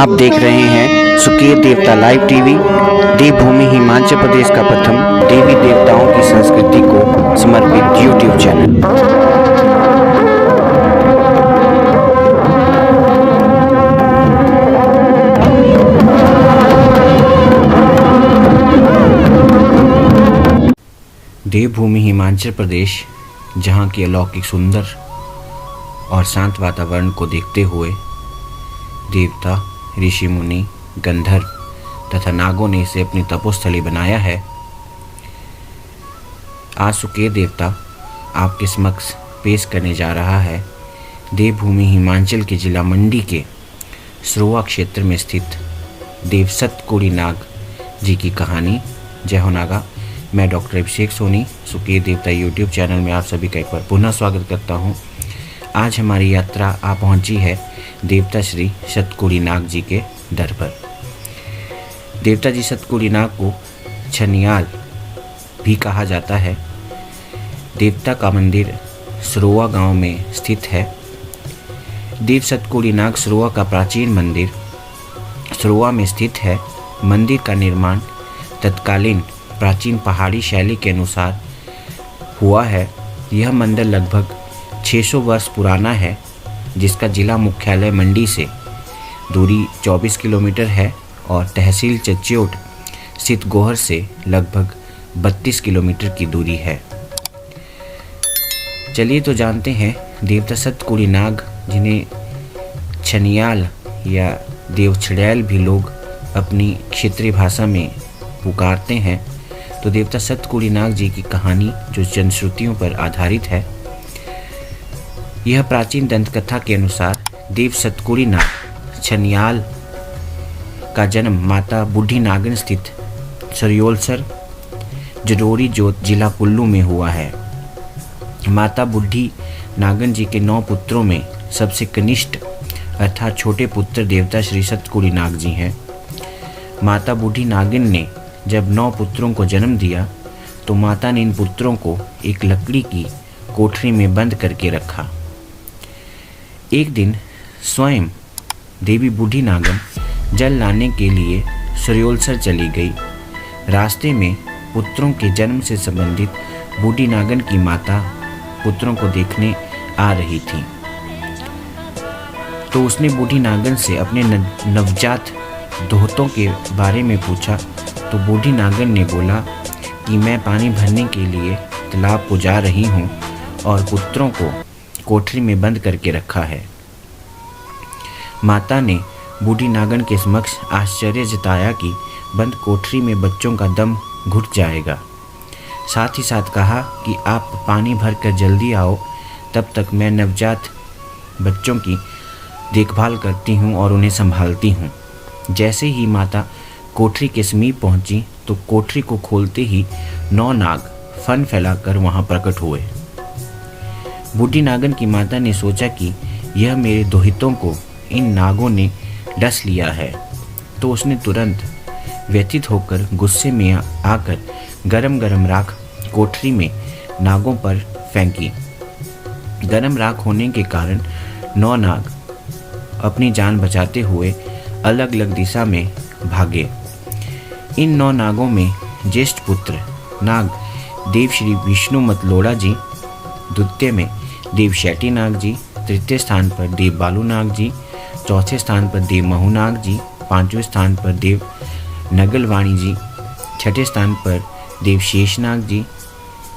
आप देख रहे हैं सुकेत देवता लाइव टीवी। देवभूमि हिमाचल प्रदेश का प्रथम देवी देवताओं की संस्कृति को समर्पित यूट्यूब चैनल। देवभूमि हिमाचल प्रदेश, जहाँ के अलौकिक सुंदर और शांत वातावरण को देखते हुए देवता, ऋषि मुनि, गंधर्व तथा नागों ने इसे अपनी तपोस्थली बनाया है। आज सुकेत देवता आपके समक्ष पेश करने जा रहा है देवभूमि हिमाचल के जिला मंडी के सरोवा क्षेत्र में स्थित देव सतकोड़ी नाग जी की कहानी। जय हो नागा। मैं डॉक्टर अभिषेक सोनी सुकेत देवता यूट्यूब चैनल में आप सभी का एक बार पुनः स्वागत करता हूं। आज हमारी यात्रा आ पहुंची है देवता श्री सतकोड़ी नाग जी के दर पर। देवता जी सतकोड़ी नाग को छनियाल भी कहा जाता है। देवता का मंदिर सरोवा गांव में स्थित है। देव सतकोड़ी नाग सरोवा का प्राचीन मंदिर सरोवा में स्थित है। मंदिर का निर्माण तत्कालीन प्राचीन पहाड़ी शैली के अनुसार हुआ है। यह मंदिर लगभग 600 वर्ष पुराना है, जिसका जिला मुख्यालय मंडी से दूरी 24 किलोमीटर है और तहसील चच्योट स्थित गोहर से लगभग 32 किलोमीटर की दूरी है। चलिए तो जानते हैं देवता सतकोड़ी नाग, जिन्हें छनियाल या देवछड़ैल भी लोग अपनी क्षेत्रीय भाषा में पुकारते हैं। तो देवता सतकोड़ी नाग जी की कहानी जो जनश्रुतियों पर आधारित है। यह प्राचीन दंतकथा के अनुसार देव सतकोड़ी नाग छनियाल का जन्म माता बूढ़ी नागन स्थित सरयोलसर जडोरी जोत जिला कुल्लू में हुआ है। माता बूढ़ी नागन जी के 9 पुत्रों में सबसे कनिष्ठ अर्थात छोटे पुत्र देवता श्री सतकोड़ी नाग जी हैं। माता बूढ़ी नागिन ने जब 9 पुत्रों को जन्म दिया तो माता ने इन पुत्रों को एक लकड़ी की कोठरी में बंद करके रखा। एक दिन स्वयं देवी बूढ़ी नागन जल लाने के लिए सरयोलसर चली गई। रास्ते में पुत्रों के जन्म से संबंधित बूढ़ी नागन की माता पुत्रों को देखने आ रही थी, तो उसने बूढ़ी नागन से अपने नवजात दोहतों के बारे में पूछा। तो बूढ़ी नागन ने बोला कि मैं पानी भरने के लिए तालाब को जा रही हूँ और पुत्रों को कोठरी में बंद करके रखा है। माता ने बूढ़ी नागन के समक्ष आश्चर्य जताया कि बंद कोठरी में बच्चों का दम घुट जाएगा। साथ ही साथ कहा कि आप पानी भरकर जल्दी आओ, तब तक मैं नवजात बच्चों की देखभाल करती हूँ और उन्हें संभालती हूँ। जैसे ही माता कोठरी के समीप पहुंची तो कोठरी को खोलते ही 9 नाग फन फैलाकर वहां प्रकट हुए। बूढ़ी नागन की माता ने सोचा कि यह मेरे दोहितों को इन नागों ने डस लिया है, तो उसने तुरंत व्यथित होकर गुस्से में आकर गरम गरम राख कोठरी में नागों पर फेंकी। गरम राख होने के कारण 9 नाग अपनी जान बचाते हुए अलग अलग दिशा में भागे। इन 9 नागों में ज्येष्ठ पुत्र नाग देव श्री विष्णु मतलोड़ा जी, द्वितीय में देव शैटी नाग जी, तृतीय स्थान पर देव बालू नाग जी, चौथे स्थान पर देव महू नाग जी, 5वें स्थान पर देव नगलवाणी जी, 6ठे स्थान पर देव शेषनाग जी,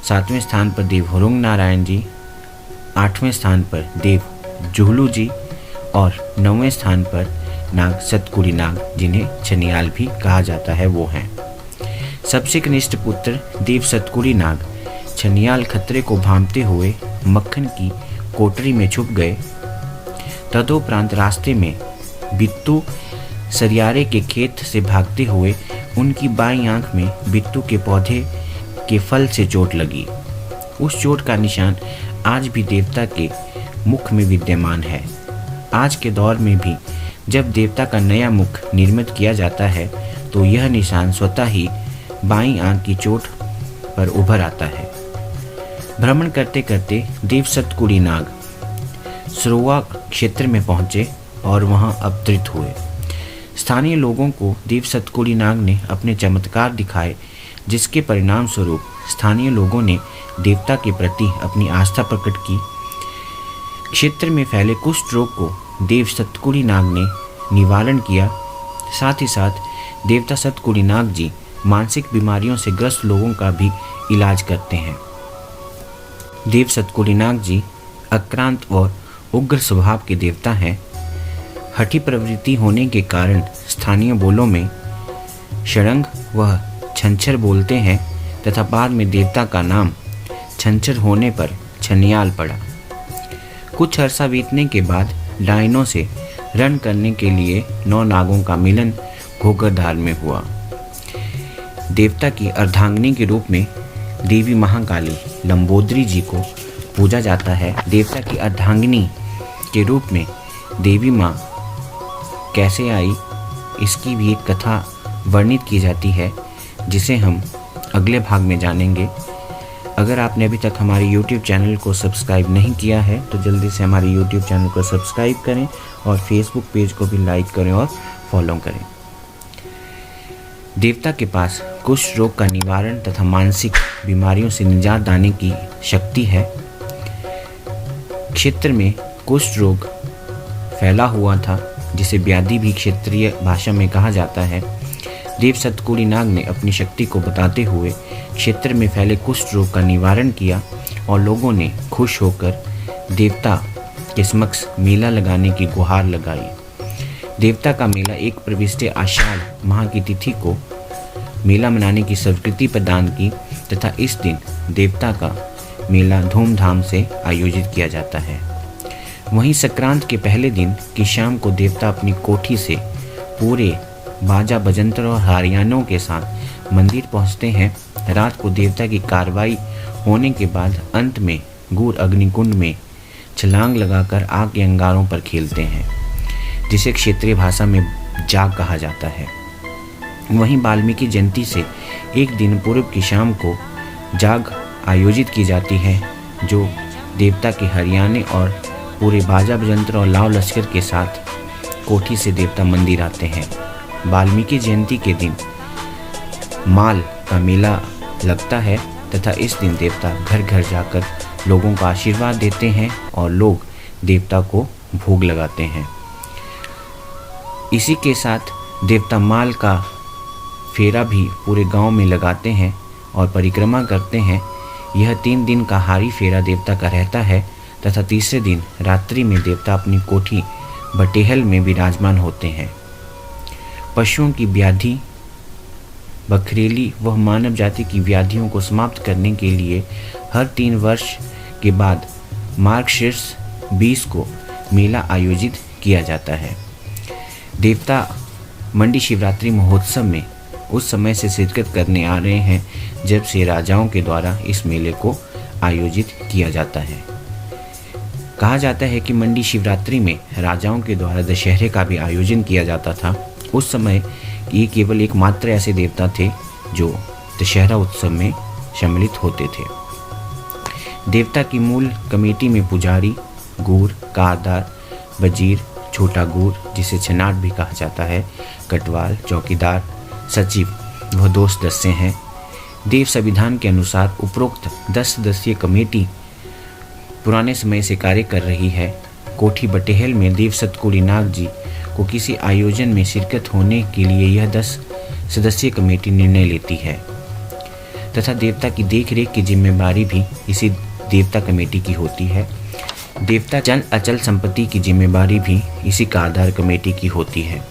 7वें स्थान पर देव हुरुंग नारायण जी, 8वें स्थान पर देव जुहलू जी और 9वें स्थान पर नाग सतकोड़ी नाग, जिन्हें छनियाल भी कहा जाता है, वो हैं। सबसे कनिष्ठ पुत्र देव सतकोड़ी नाग छनियाल खतरे को भांपते हुए मक्खन की कोठरी में छुप गए। तदोपरांत रास्ते में बिट्टू सरियारे के खेत से भागते हुए उनकी बाईं आंख में बिट्टू के पौधे के फल से चोट लगी। उस चोट का निशान आज भी देवता के मुख में विद्यमान है। आज के दौर में भी जब देवता का नया मुख निर्मित किया जाता है तो यह निशान स्वतः ही बाईं आंख की चोट पर उभर आता है। भ्रमण करते करते देव सतकोड़ी नाग सरोवा क्षेत्र में पहुंचे और वहां अवतरित हुए। स्थानीय लोगों को देव सतकोड़ी नाग ने अपने चमत्कार दिखाए, जिसके परिणाम स्वरूप स्थानीय लोगों ने देवता के प्रति अपनी आस्था प्रकट की। क्षेत्र में फैले कुष्ठ रोग को देव सतकोड़ी नाग ने निवारण किया। साथ ही साथ देवता सतकोड़ी नाग जी मानसिक बीमारियों से ग्रस्त लोगों का भी इलाज करते हैं। देव सतकोड़ी नाग जी आक्रांत और उग्र स्वभाव के देवता हैं। हठी प्रवृत्ति होने के कारण स्थानीय बोलों में षडंग व छंछर बोलते हैं तथा बाद में देवता का नाम छंछर होने पर छनियाल पड़ा। कुछ अरसा बीतने के बाद डायनों से रण करने के लिए 9 नागों का मिलन घोगरधार में हुआ। देवता की अर्धांगिनी के रूप में देवी महाकाली लंबोदरी जी को पूजा जाता है। देवता की अर्धांगिनी के रूप में देवी माँ कैसे आई, इसकी भी एक कथा वर्णित की जाती है, जिसे हम अगले भाग में जानेंगे। अगर आपने अभी तक हमारे YouTube चैनल को सब्सक्राइब नहीं किया है तो जल्दी से हमारे YouTube चैनल को सब्सक्राइब करें और Facebook पेज को भी लाइक करें और फॉलो करें। देवता के पास कुष्ठ रोग का निवारण तथा मानसिक बीमारियों से निजात दिलाने की शक्ति है। क्षेत्र में कुष्ठ रोग फैला हुआ था, जिसे व्याधि भी क्षेत्रीय भाषा में कहा जाता है। देव सतकोड़ी नाग ने अपनी शक्ति को बताते हुए क्षेत्र में फैले कुष्ठ रोग का निवारण किया और लोगों ने खुश होकर देवता के समक्ष मेला लगाने की गुहार लगाई। देवता का मेला एक प्रविष्ट आषाढ़ माह की तिथि को मेला मनाने की स्वीकृति प्रदान की तथा इस दिन देवता का मेला धूमधाम से आयोजित किया जाता है। वहीं संक्रांत के पहले दिन की शाम को देवता अपनी कोठी से पूरे बाजा बजंतर और हारियानों के साथ मंदिर पहुंचते हैं। रात को देवता की कार्रवाई होने के बाद अंत में गूढ़ अग्निकुंड में छलांग लगाकर आग के अंगारों पर खेलते हैं, जिसे क्षेत्रीय भाषा में जाग कहा जाता है। वहीं वाल्मीकि जयंती से एक दिन पूर्व की शाम को जाग आयोजित की जाती है, जो देवता के हरियाणे और पूरे बाजा बजंतर और लाव लश्कर के साथ कोठी से देवता मंदिर आते हैं। वाल्मीकि जयंती के दिन माल का मेला लगता है तथा इस दिन देवता घर घर जाकर लोगों का आशीर्वाद देते हैं और लोग देवता को भोग लगाते हैं। इसी के साथ देवता माल का फेरा भी पूरे गांव में लगाते हैं और परिक्रमा करते हैं। यह 3 दिन का हारी फेरा देवता का रहता है तथा तीसरे दिन रात्रि में देवता अपनी कोठी बटेहल में विराजमान होते हैं। पशुओं की व्याधि, बखरेली व मानव जाति की व्याधियों को समाप्त करने के लिए हर 3 वर्ष के बाद मार्गशीर्ष 20 को मेला आयोजित किया जाता है। देवता मंडी शिवरात्रि महोत्सव में उस समय से शिरकत करने आ रहे हैं जब से राजाओं के द्वारा इस मेले को आयोजित किया जाता है। कहा जाता है कि मंडी शिवरात्रि में राजाओं के द्वारा दशहरे का भी आयोजन किया जाता था। उस समय ये केवल एकमात्र ऐसे देवता थे जो दशहरा उत्सव में सम्मिलित होते थे। देवता की मूल कमेटी में पुजारी, गूर, कारदार, वजीर, छोटा गूर जिसे छनाट भी कहा जाता है, कटवाल, चौकीदार, सचिव व 2 सदस्य हैं। देव संविधान के अनुसार उपरोक्त 10 सदस्यीय कमेटी पुराने समय से कार्य कर रही है। कोठी बटेहल में देव सतकोड़ी नाग जी को किसी आयोजन में शिरकत होने के लिए यह 10 सदस्यीय कमेटी निर्णय लेती है तथा देवता की देखरेख की जिम्मेदारी भी इसी देवता कमेटी की होती है। देवता चल अचल संपत्ति की जिम्मेदारी भी इसी कारदार कमेटी की होती है।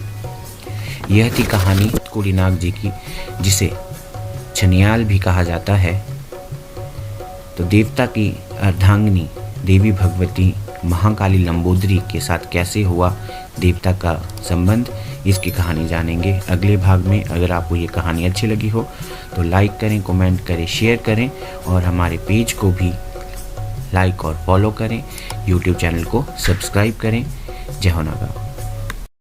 यह थी कहानी सतकोड़ी नाग जी की, जिसे छनियाल भी कहा जाता है। तो देवता की अर्धांगिनी देवी भगवती महाकाली लंबोदरी के साथ कैसे हुआ देवता का संबंध, इसकी कहानी जानेंगे अगले भाग में। अगर आपको ये कहानी अच्छी लगी हो तो लाइक करें, कमेंट करें, शेयर करें और हमारे पेज को भी लाइक और फॉलो करें। यूट्यूब चैनल को सब्सक्राइब करें। जय हो नागा।